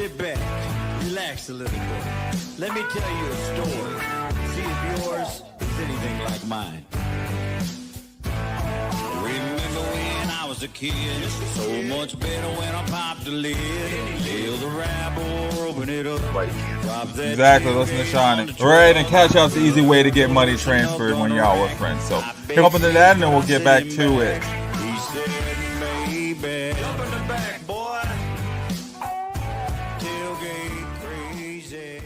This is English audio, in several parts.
Sit back, relax a little bit. Let me tell you a story. See if yours is anything like mine. Remember when I was a kid? So much better when I popped the lid. Feel the rabble, open it up. Exactly, listen to Shiny. Right, and Cash App's the easy way to get money transferred when you're out with friends. So jump into that and then we'll get back to it. He said, baby, jump in the back, boy. Tailgate crazy.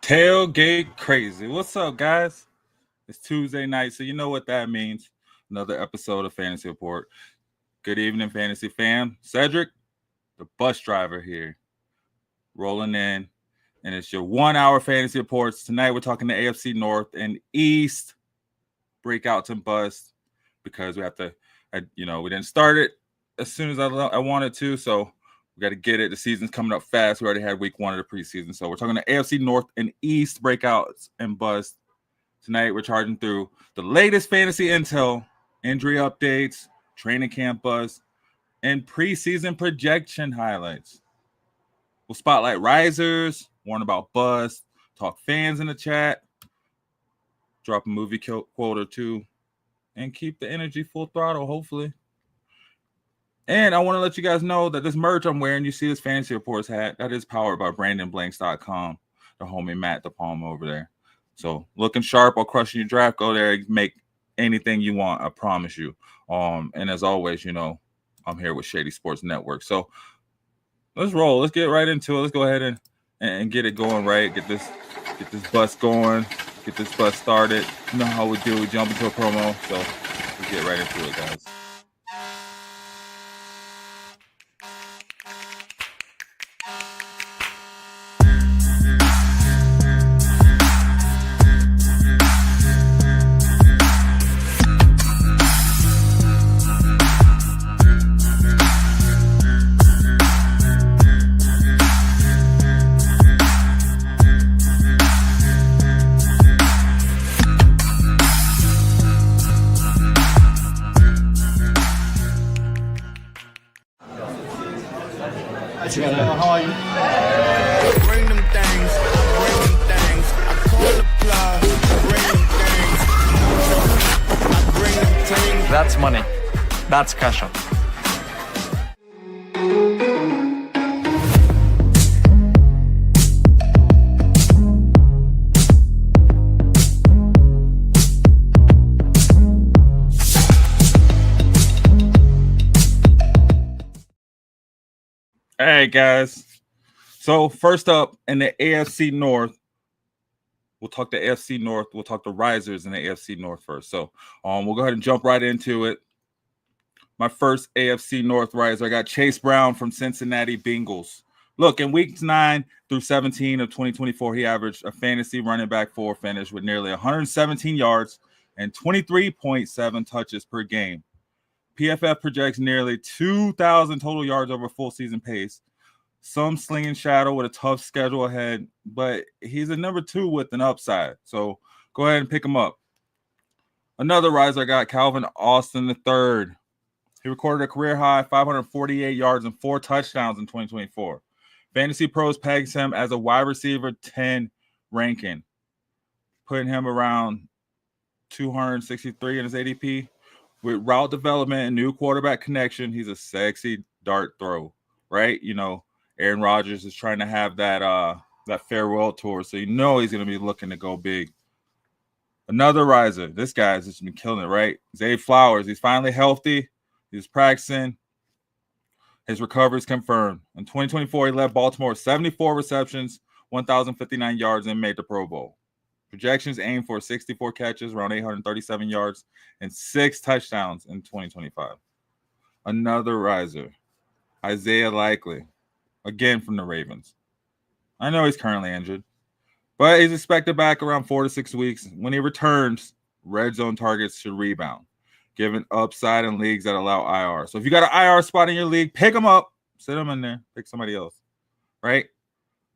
Tailgate crazy. What's up, guys? It's Tuesday night, so you know what that means. Another episode of Fantasy Report. Good evening, Fantasy fam. Cedric, the bus driver here, rolling in. And it's your 1 hour Fantasy Reports. Tonight we're talking the AFC North and East breakouts and busts because we have to, we didn't start it as soon as I wanted to, so we got to get it. The season's coming up fast. We already had week 1 of the preseason, so we're talking the AFC North and East breakouts and busts. Tonight, we're charging through the latest fantasy intel, injury updates, training camp buzz, and preseason projection highlights. We'll spotlight risers, warn about buzz, talk fans in the chat, drop a movie quote or two, and keep the energy full throttle, hopefully. And I want to let you guys know that this merch I'm wearing, you see this Fantasy Reports hat, that is powered by BrandonBlanks.com, the homie Matt DePalma over there. So looking sharp or crushing your draft, go there and make anything you want. I promise you. And as always, I'm here with Shady Sports Network. So let's roll. Let's get right into it. Let's go ahead and get it going right. Get this bus going. Get this bus started. You know how we do. We jump into a promo. So let's get right into it, guys. How are you? Bring them things, I call the plug, bring them things. That's money. That's cash up. All right, guys. So first up in the AFC North, we'll talk the AFC North. We'll talk the risers in the AFC North first. So we'll go ahead and jump right into it. My first AFC North riser, I got Chase Brown from Cincinnati Bengals. Look, in weeks 9 through 17 of 2024, he averaged a fantasy running back 4 finish with nearly 117 yards and 23.7 touches per game. PFF projects nearly 2,000 total yards over full season pace. Some slinging shadow with a tough schedule ahead, but he's a number 2 with an upside. So go ahead and pick him up. Another riser, I got Calvin Austin III. He recorded a career high 548 yards and 4 touchdowns in 2024. Fantasy Pros pegs him as a wide receiver 10 ranking, putting him around 263 in his ADP. With route development and new quarterback connection, he's a sexy dart throw, right? Aaron Rodgers is trying to have that farewell tour, so he's going to be looking to go big. Another riser. This guy's just been killing it, right? Zay Flowers. He's finally healthy. He's practicing. His recovery is confirmed. In 2024, he led Baltimore with 74 receptions, 1,059 yards, and made the Pro Bowl. Projections aim for 64 catches, around 837 yards, and 6 touchdowns in 2025. Another riser, Isaiah Likely, again from the Ravens. I know he's currently injured, but he's expected back around 4 to 6 weeks. When he returns, red zone targets should rebound, given upside in leagues that allow IR. So if you got an IR spot in your league, pick him up, sit him in there, pick somebody else, right?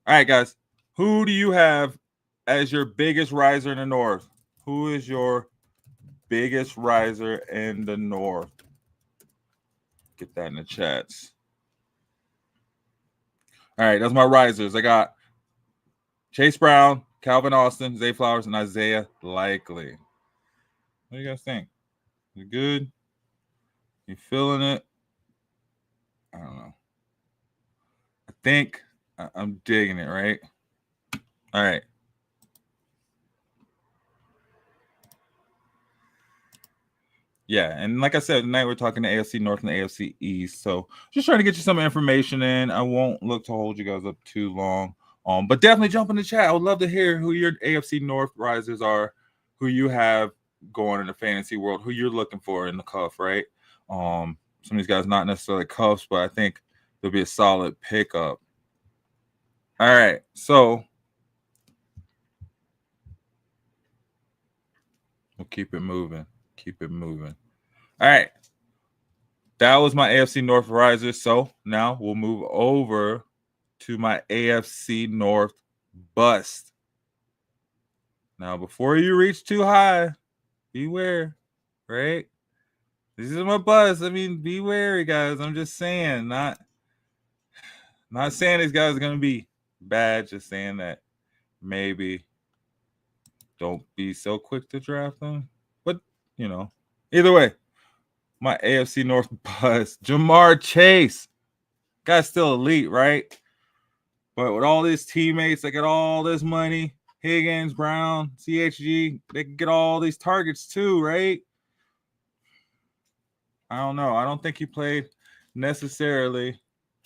All right, guys, who do you have as your biggest riser in the North? Who is your biggest riser in the North? Get that in the chats. All right, that's my risers. I got Chase Brown, Calvin Austin, Zay Flowers, and Isaiah Likely. What do you guys think? You good? You feeling it? I don't know. I think I'm digging it, right? All right. Yeah, and like I said, tonight we're talking the AFC North and the AFC East. So just trying to get you some information in. I won't look to hold you guys up too long. But definitely jump in the chat. I would love to hear who your AFC North risers are, who you have going in the fantasy world, who you're looking for in the cuff, right? Some of these guys not necessarily cuffs, but I think there'll be a solid pickup. All right, so we'll keep it moving. Keep it moving. All right. That was my AFC North riser. So now we'll move over to my AFC North bust. Now, before you reach too high, beware, right? This is my bust. I mean, be wary, guys. I'm just saying, not saying these guys are going to be bad, just saying that maybe don't be so quick to draft them. But, either way, my AFC North bust, Jamar Chase. Guy's still elite, right? But with all these teammates that get all this money, Higgins, Brown, CHG, they can get all these targets too, right? I don't know. I don't think he played necessarily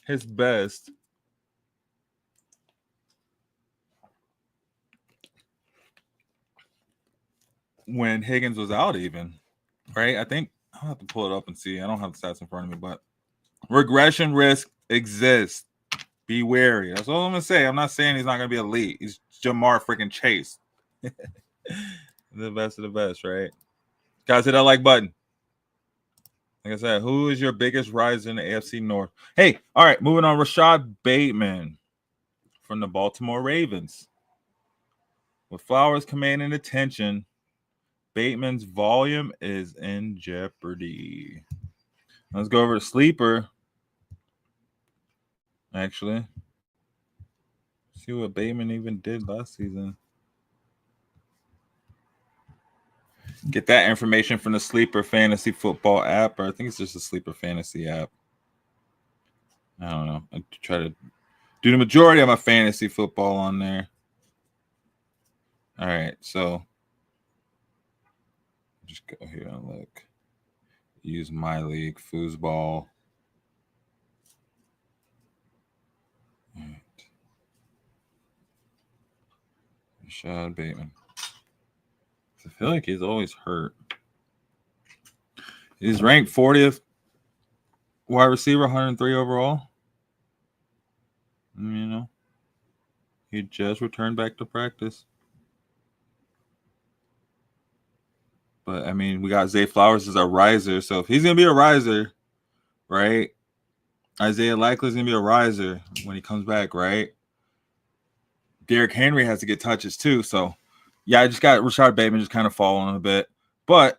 his best. When Higgins was out even, right? I think I'll have to pull it up and see. I don't have the stats in front of me, but regression risk exists. Be wary. That's all I'm going to say. I'm not saying he's not going to be elite. He's Jamar freaking Chase. The best of the best, right? Guys, hit that like button. Like I said, who is your biggest riser in the AFC North? Hey, all right, moving on. Rashad Bateman from the Baltimore Ravens. With Flowers commanding attention, Bateman's volume is in jeopardy. Let's go over to Sleeper. Actually, see what Bateman even did last season. Get that information from the Sleeper Fantasy Football app, or I think it's just a Sleeper Fantasy app. I don't know. I try to do the majority of my fantasy football on there. All right, so just go here and look. Use my league, foosball. All right. Rashad Bateman. I feel like he's always hurt. He's ranked 40th wide receiver, 103 overall. He just returned back to practice. But, I mean, we got Zay Flowers as a riser. So if he's going to be a riser, right, Isaiah Likely is going to be a riser when he comes back, right? Derrick Henry has to get touches too. So, yeah, I just got Rashad Bateman just kind of falling a bit. But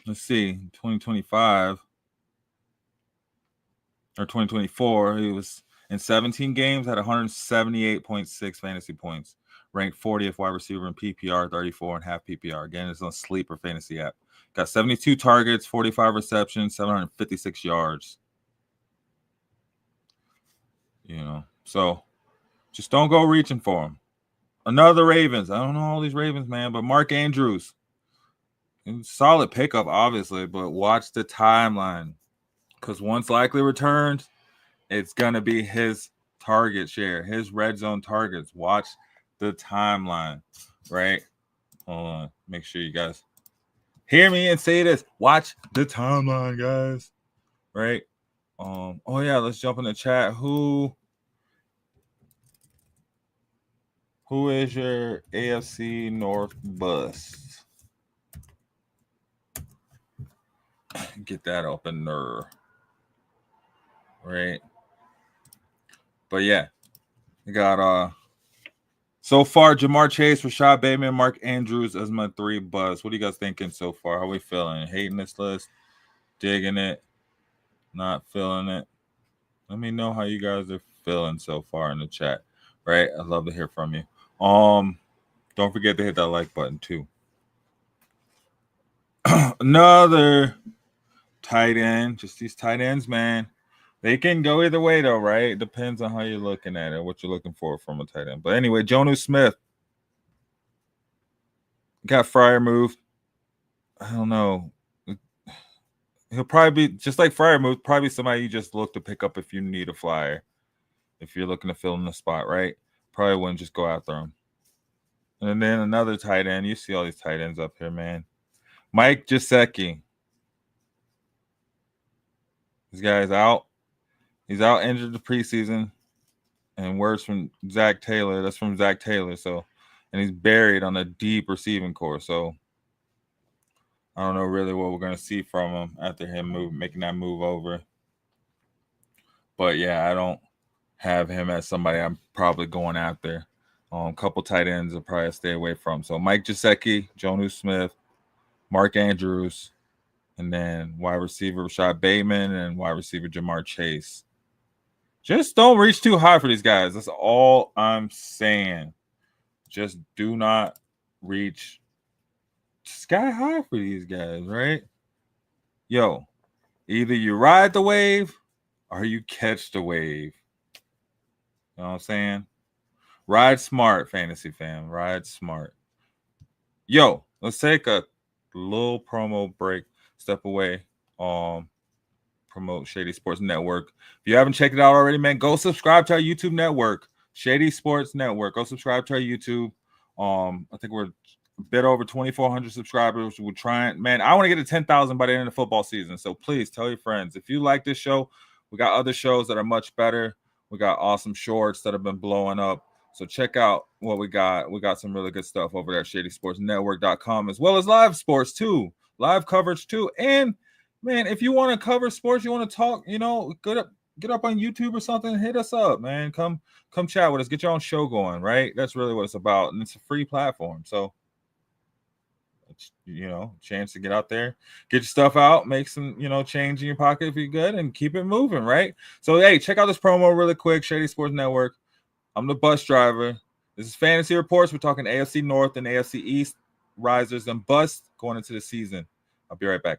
let's see, 2025 or 2024, he was in 17 games, had 178.6 fantasy points. Ranked 40th wide receiver in PPR, 34 and half PPR. Again, it's on Sleeper Fantasy app. Got 72 targets, 45 receptions, 756 yards. So just don't go reaching for him. Another Ravens. I don't know all these Ravens, man, but Mark Andrews. Solid pickup, obviously, but watch the timeline. Because once Likely returns, it's going to be his target share, his red zone targets. Watch the timeline, right? Hold on. Make sure you guys hear me and say this. Watch the timeline, guys. Right? Oh, yeah, let's jump in the chat. Who is your AFC North bust? Get that open there. Right? But, yeah. We got so far, Jamar Chase, Rashad Bateman, Mark Andrews as my 3 busts. What are you guys thinking so far? How we feeling? Hating this list? Digging it? Not feeling it? Let me know how you guys are feeling so far in the chat, right? I'd love to hear from you. Don't forget to hit that like button too. Another tight end, just these tight ends, man. They can go either way though, right? It depends on how you're looking at it, what you're looking for from a tight end. But anyway, Jonnu Smith got Fryer moved. I don't know. He'll probably be just like Fryer moved, probably somebody you just look to pick up if you need a flyer. If you're looking to fill in the spot, right? Probably wouldn't just go after him. And then another tight end. You see all these tight ends up here, man. Mike Gesicki. This guy's out. He's out injured the preseason. And words from Zach Taylor. That's from Zach Taylor. So, and he's buried on a deep receiving core. So I don't know really what we're gonna see from him after him making that move over. But yeah, I don't have him as somebody I'm probably going after. A couple tight ends will probably stay away from. So Mike Gesicki, Jonnu Smith, Mark Andrews, and then wide receiver Rashad Bateman and wide receiver Jamar Chase. Just don't reach too high for these guys. That's all I'm saying. Just do not reach sky high for these guys, right? Yo, either you ride the wave or you catch the wave. You know what I'm saying? Ride smart, fantasy fam. Ride smart. Yo, let's take a little promo break. Step away. Promote Shady Sports Network. If you haven't checked it out already, man, go subscribe to our YouTube network, Shady Sports Network. Go subscribe to our YouTube. I think we're a bit over 2,400 subscribers. We're trying, man. I want to get to 10,000 by the end of the football season. So please tell your friends. If you like this show, we got other shows that are much better. We got awesome shorts that have been blowing up. So check out what we got. We got some really good stuff over there at ShadySportsNetwork.com, as well as live sports too, live coverage too. And man, if you want to cover sports, you want to talk, you know, get up on YouTube or something, hit us up, man. Come chat with us. Get your own show going, right? That's really what it's about, and it's a free platform. So, you know, chance to get out there, get your stuff out, make some, you know, change in your pocket if you're good, and keep it moving, right? So, hey, check out this promo really quick. Shady Sports Network. I'm the bus driver. This is Fantasy Reports. We're talking AFC North and AFC East risers and busts going into the season. I'll be right back.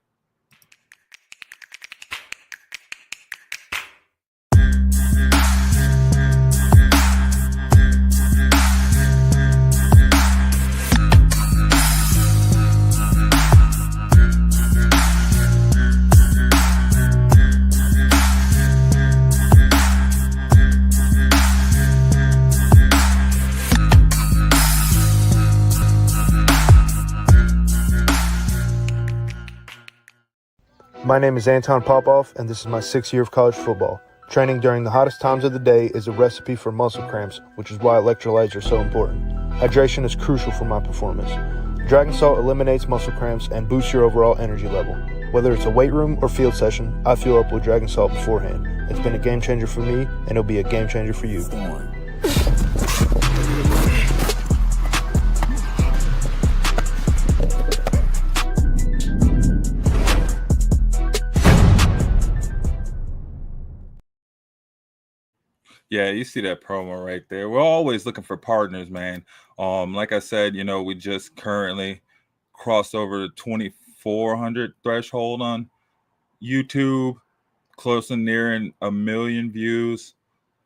My name is Anton Popoff, and this is my 6th year of college football. Training during the hottest times of the day is a recipe for muscle cramps, which is why electrolytes are so important. Hydration is crucial for my performance. Dragon Salt eliminates muscle cramps and boosts your overall energy level. Whether it's a weight room or field session, I fuel up with Dragon Salt beforehand. It's been a game changer for me, and it'll be a game changer for you. Yeah, you see that promo right there. We're always looking for partners, man. Like I said, you know, we just currently crossed over the 2,400 threshold on YouTube, close and nearing 1 million views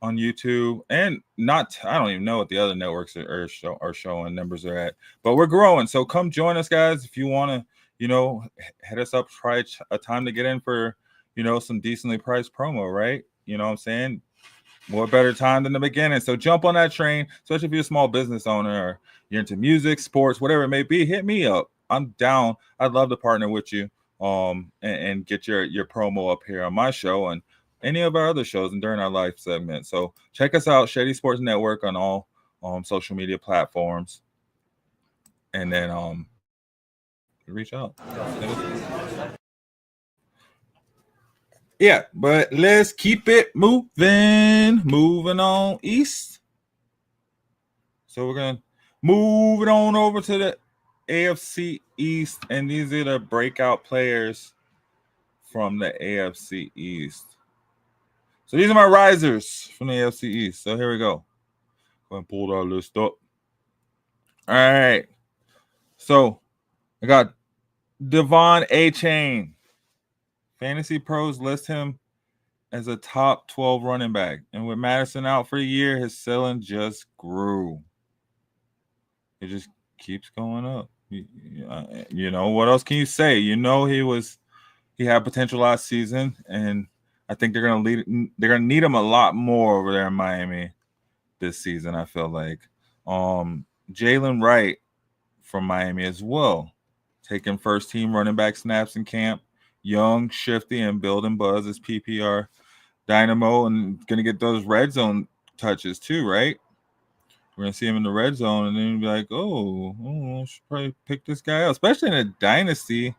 on YouTube. And I don't even know what the other networks are showing numbers are at, but we're growing. So come join us, guys. If you want to, you know, hit us up, try a time to get in for, you know, some decently priced promo, right? You know what I'm saying? What better time than the beginning? So jump on that train, especially if you're a small business owner or you're into music, sports, whatever it may be. Hit me up. I'm down. I'd love to partner with you and get your promo up here on my show and any of our other shows and during our live segment. So check us out, Shady Sports Network, on all social media platforms. And then reach out. Yeah, but let's keep it moving on east. So we're going to move it on over to the AFC East, and these are the breakout players from the AFC East. So these are my risers from the AFC East. So here we go. Go and pull our list up. All right. So I got Devon A-Chain. Fantasy pros list him as a top 12 running back. And with Madison out for the year, his ceiling just grew. It just keeps going up. You know, what else can you say? You know, he had potential last season, and I think they're gonna need him a lot more over there in Miami this season, I feel like. Jalen Wright from Miami as well, taking first team running back snaps in camp. Young, shifty, and building buzz as PPR dynamo, and gonna get those red zone touches too, right? We're gonna see him in the red zone, and then be like, I should probably pick this guy up, especially in a dynasty,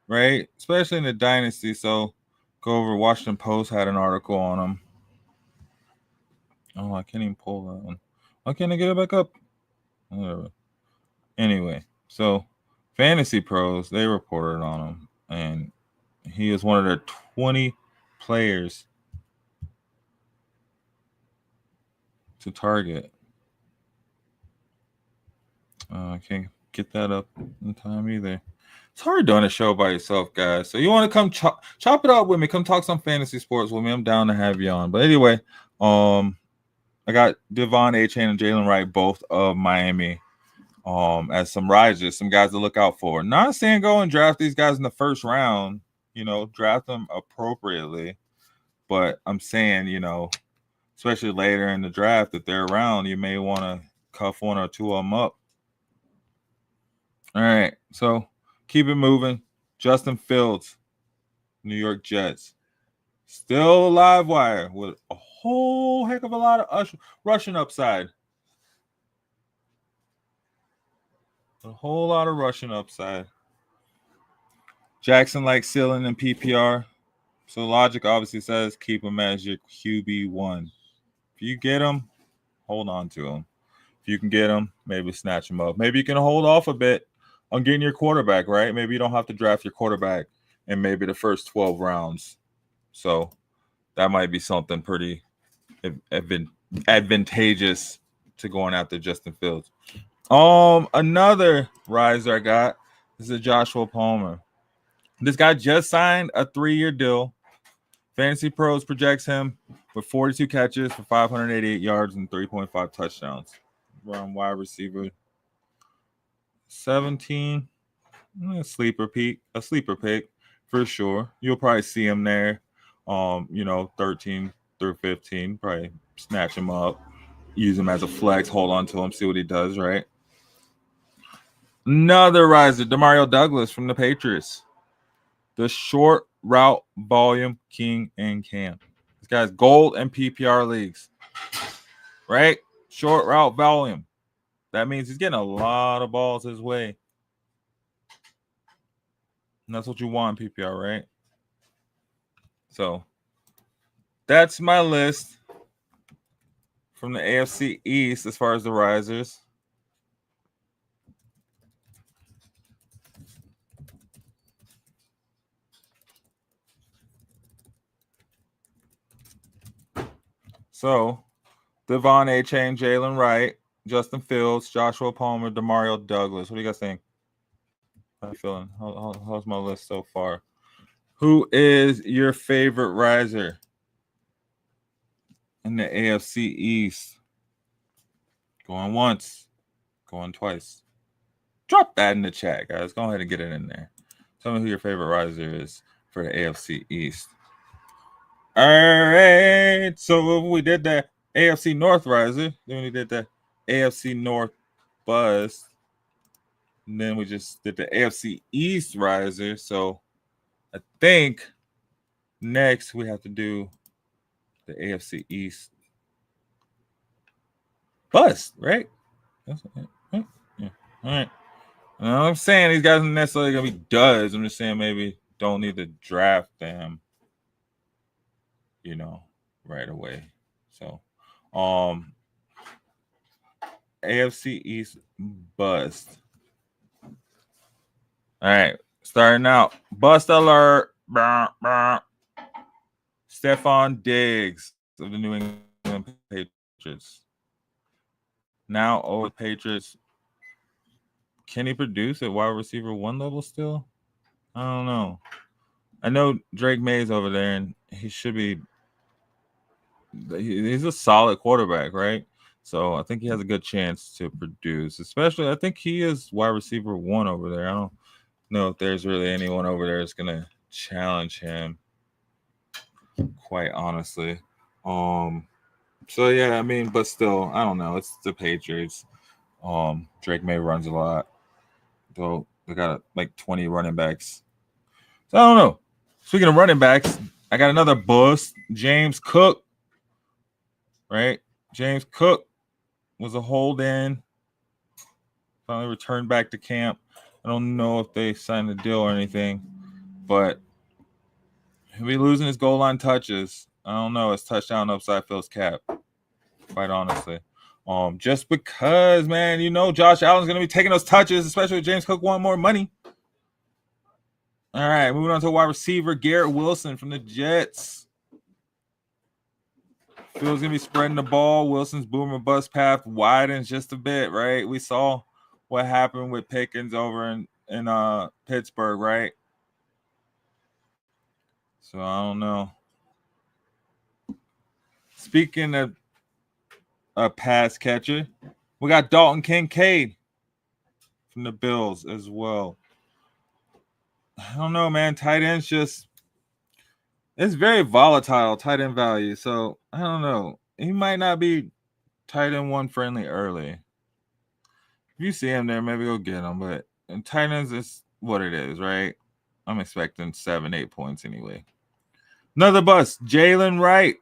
right? Especially in a dynasty. So go over. Washington Post had an article on him. Oh, I can't even pull that one. Why can't I get it back up? Whatever. Anyway, so Fantasy Pros, they reported on him, and he is one of their 20 players to target. I can't get that up in time either. It's hard doing a show by yourself, guys. So you want to come chop it up with me? Come talk some fantasy sports with me. I'm down to have you on. But anyway, I got Devon A-Chain and Jalen Wright, both of Miami, as some risers, some guys to look out for. Not saying go and draft these guys in the first round. You know, draft them appropriately. But I'm saying, you know, especially later in the draft, if they're around, you may want to cuff one or two of them up. All right, so keep it moving. Justin Fields, New York Jets. Still a live wire with a whole heck of a lot of rushing upside. A whole lot of rushing upside. Jackson likes ceiling and PPR. So logic obviously says keep him as your QB1. If you get him, hold on to him. If you can get him, maybe snatch him up. Maybe you can hold off a bit on getting your quarterback, right? Maybe you don't have to draft your quarterback in maybe the first 12 rounds. So that might be something pretty advantageous to going after Justin Fields. Another riser I got is a Joshua Palmer. This guy just signed a 3-year deal. Fantasy Pros projects him with 42 catches for 588 yards and 3.5 touchdowns. Run wide receiver 17. A sleeper pick for sure. You'll probably see him there. 13 through 15. Probably snatch him up, use him as a flex, hold on to him, see what he does, right? Another riser, Demario Douglas from the Patriots. The short route volume king in camp. This guy's gold and PPR leagues, right? Short route volume. That means he's getting a lot of balls his way. And that's what you want in PPR, right? So that's my list from the AFC East as far as the risers. So Devon A-Chain, Jalen Wright, Justin Fields, Joshua Palmer, Demario Douglas. What do you guys think? How are you feeling? How's my list so far? Who is your favorite riser in the AFC East? Going once, going twice. Drop that in the chat, guys. Go ahead and get it in there. Tell me who your favorite riser is for the AFC East. All right. So we did the AFC North riser. Then we did the AFC North buzz. And then we just did the AFC East riser. So I think next we have to do the AFC East bust, right? That's right. Yeah. All right. I'm saying these guys aren't necessarily gonna be duds. I'm just saying maybe don't need to draft them, right away. So, AFC East bust. All right, starting out. Bust alert. Bah, bah. Stefon Diggs of the New England Patriots. Now, over Patriots. Can he produce at wide receiver 1 level still? I don't know. I know Drake May's over there, and he should be. He's a solid quarterback, right? So I think he has a good chance to produce. Especially, I think he is wide receiver 1 over there. I don't know if there's really anyone over there that's gonna challenge him. Quite honestly, So yeah, I mean, but still, I don't know. It's the Patriots. Drake May runs a lot, though. They got like 20 running backs. So I don't know. Speaking of running backs, I got another bust. James Cook. Right? James Cook was a hold-in. Finally returned back to camp. I don't know if they signed a deal or anything, but he'll be losing his goal line touches. I don't know. His touchdown upside fills cap, quite honestly. Just because, man, Josh Allen's going to be taking those touches, especially if James Cook want more money. All right, moving on to wide receiver, Garrett Wilson from the Jets. Phil's going to be spreading the ball. Wilson's boom or bust path widens just a bit, right? We saw what happened with Pickens over in Pittsburgh, right? So I don't know. Speaking of a pass catcher, we got Dalton Kincaid from the Bills as well. I don't know, man. Tight ends it's very volatile, tight end value. So I don't know. He might not be tight end 1 friendly early. If you see him there, maybe go get him. But in tight ends, it's what it is, right? I'm expecting 7-8 points anyway. Another bust, Jalen Wright.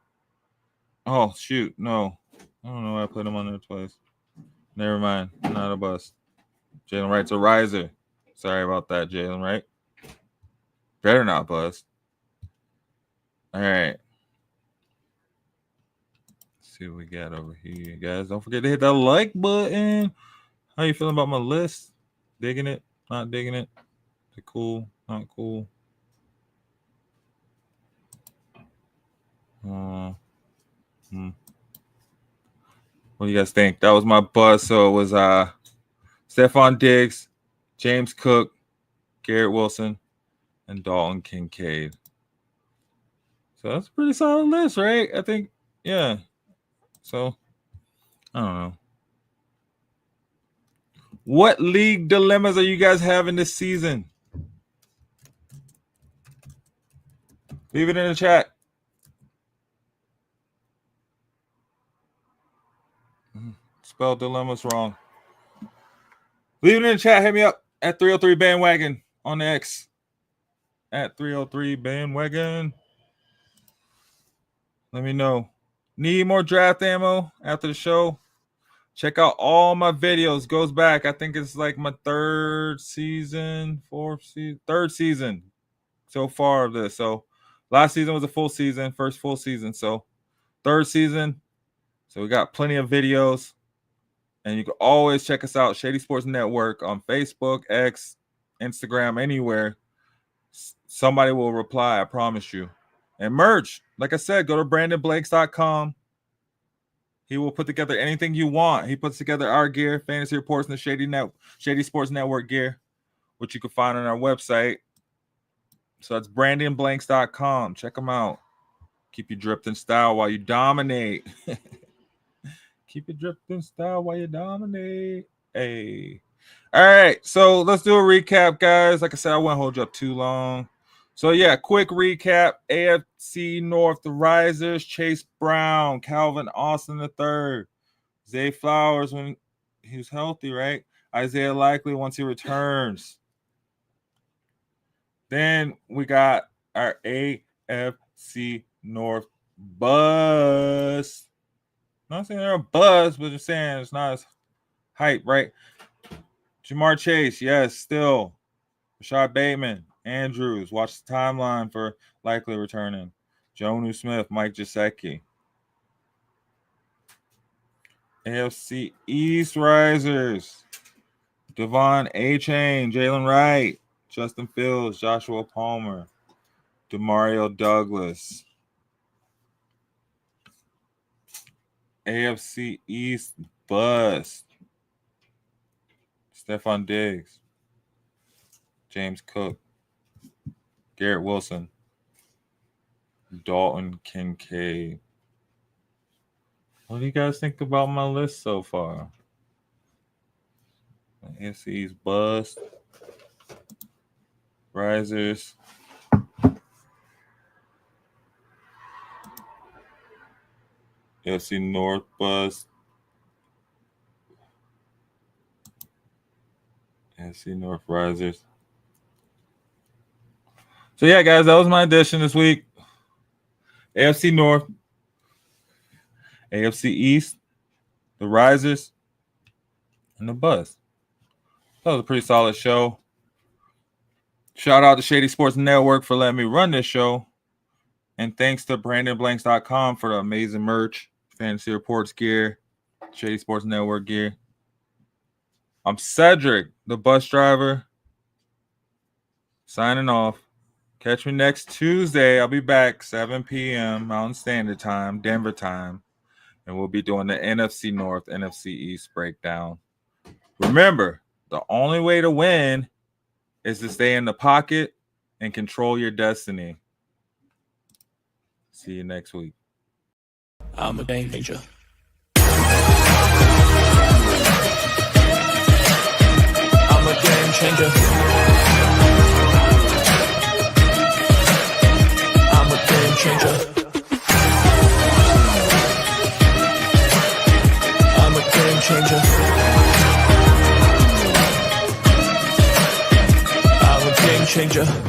Oh, shoot. No. I don't know why I put him on there twice. Never mind. Not a bust. Jalen Wright's a riser. Sorry about that, Jalen Wright. Better not bust. All right. Let's see what we got over here, guys. Don't forget to hit that like button. How you feeling about my list? Digging it? Not digging it? Is it cool? Not cool? What do you guys think? That was my buzz. So it was Stefon Diggs, James Cook, Garrett Wilson, and Dalton Kincaid. So that's a pretty solid list, right? I think, yeah. So, I don't know. What league dilemmas are you guys having this season? Leave it in the chat. Spelled dilemmas wrong. Leave it in the chat. Hit me up at 303 Bandwagon on the X. At 303 Bandwagon. Let me know. Need more draft ammo after the show? Check out all my videos. Goes back. I think it's like my third season so far of this. So last season was a full season, first full season. So third season. So we got plenty of videos. And you can always check us out, Shady Sports Network, on Facebook, X, Instagram, anywhere. Somebody will reply, I promise you. And merch, like I said, go to brandonblanks.com. He will put together anything you want. He puts together our gear, fantasy reports, and the Shady Sports Network gear, which you can find on our website. So that's brandonblanks.com. Check them out. Keep you dripped in style while you dominate. Keep it dripped in style while you dominate. Hey. All right, so let's do a recap, guys. Like I said, I won't hold you up too long. So, yeah, quick recap. AFC North, the Risers, Chase Brown, Calvin Austin III, Zay Flowers when he's healthy, right? Isaiah Likely once he returns. Then we got our AFC North buzz. I'm not saying they're a buzz, but just saying it's not as hype, right? Jamar Chase, yes, still. Rashad Bateman, Andrews. Watch the timeline for Likely returning. Jonnu Smith, Mike Gesicki. AFC East Risers. Devon A-Chain, Jalen Wright, Justin Fields, Joshua Palmer, Demario Douglas. AFC East bust. Stefon Diggs, James Cook, Garrett Wilson, Dalton Kincaid. What do you guys think about my list so far? AFC East bust. Risers. AFC North bust. AFC North risers. So yeah, guys, that was my addition this week. AFC North, AFC East, the risers, and the bust. That was a pretty solid show. Shout out to Shady Sports Network for letting me run this show. And thanks to BrandonBlanks.com for the amazing merch, Fantasy Reports gear, Shady Sports Network gear. I'm Cedric, the bus driver, signing off. Catch me next Tuesday. I'll be back 7 p.m. Mountain Standard Time, Denver time. And we'll be doing the NFC North, NFC East breakdown. Remember, the only way to win is to stay in the pocket and control your destiny. See you next week. I'm a game changer. I'm a game changer. I'm a game changer. I'm a game changer. I'm a game changer.